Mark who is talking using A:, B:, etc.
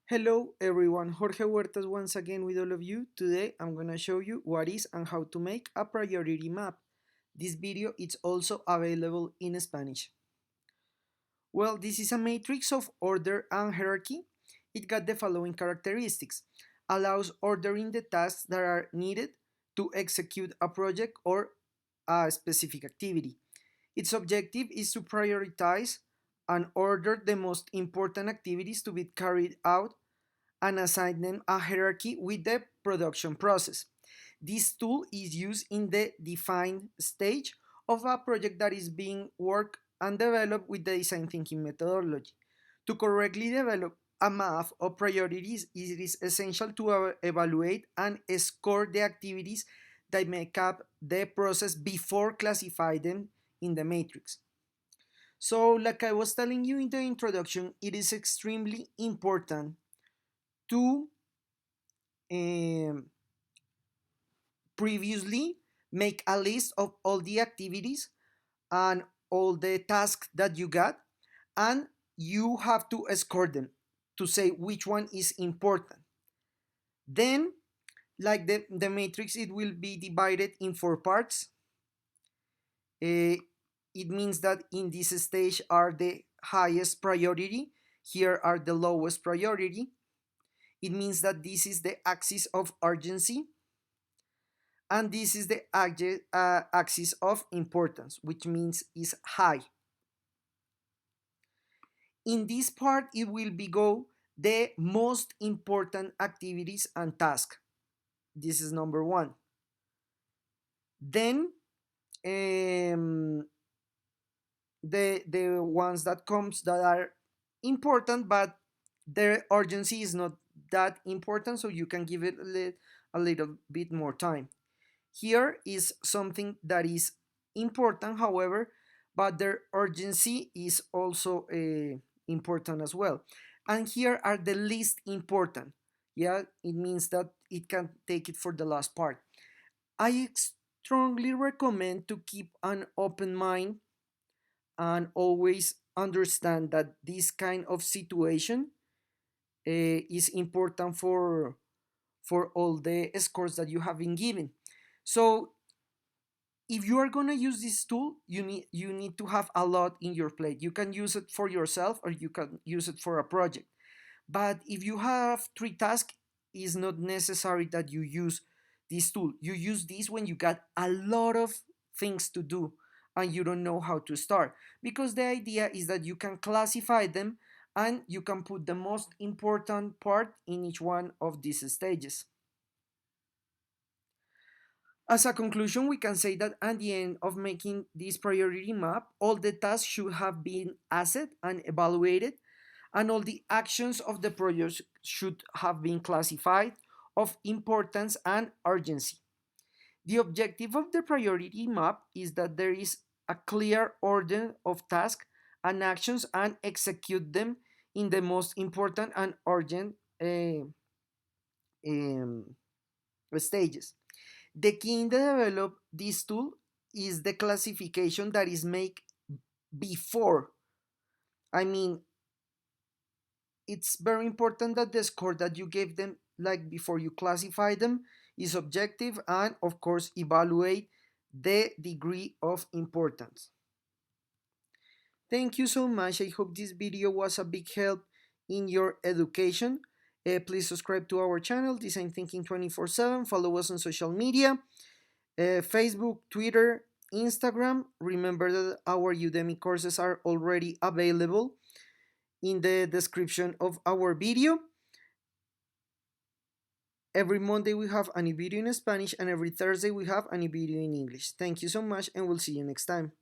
A: Hello everyone, Jorge Huertas once again with all of you. Today I'm gonna show you what is and how to make a priority map. This video is also available in Spanish. Well, this is a matrix of order and hierarchy. It got the following characteristics. Allows ordering the tasks that are needed to execute a project or a specific activity. Its objective is to prioritize and order the most important activities to be carried out and assign them a hierarchy with the production process. This tool is used in the define stage of a project that is being worked and developed with the design thinking methodology. To correctly develop a map of priorities, it is essential to evaluate and score the activities that make up the process before classify them in the matrix. So, like I was telling you in the introduction, it is extremely important to um, previously make a list of all the activities and all the tasks that you got, and you have to score them to say which one is important. Then, like the matrix, it will be divided in four parts. It means that in this stage are the highest priority, here are the lowest priority. It means that this is the axis of urgency, and this is the axis of importance, which means is high. In this part, it will be go the most important activities and tasks. This is number one. Then the ones that comes that are important, but their urgency is not that important, so you can give it a little bit more time. Here is something that is important, however, but their urgency is also important as well. And here are the least important. Yeah, it means that it can take it for the last part. I strongly recommend to keep an open mind and always understand that this kind of situation is important for all the scores that you have been given. So if you are going to use this tool, you need to have a lot in your plate. You can use it for yourself or you can use it for a project. But if you have three tasks, it's not necessary that you use this tool. You use this when you got a lot of things to do and you don't know how to start. Because the idea is that you can classify them and you can put the most important part in each one of these stages. As a conclusion, we can say that at the end of making this priority map, all the tasks should have been assessed and evaluated, and all the actions of the project should have been classified of importance and urgency. The objective of the priority map is that there is a clear order of tasks and actions and execute them in the most important and urgent um, stages. The key in the develop this tool is the classification that is made before. I mean, it's very important that the score that you gave them, like before you classify them, is objective and, of course, evaluate the degree of importance. Thank you so much. I hope this video was a big help in your education. Please subscribe to our channel, Design Thinking 24/7. Follow us on social media. Facebook, Twitter, Instagram. Remember that our Udemy courses are already available in the description of our video. Every Monday we have a new video in Spanish and every Thursday we have a new video in English. Thank you so much and we'll see you next time.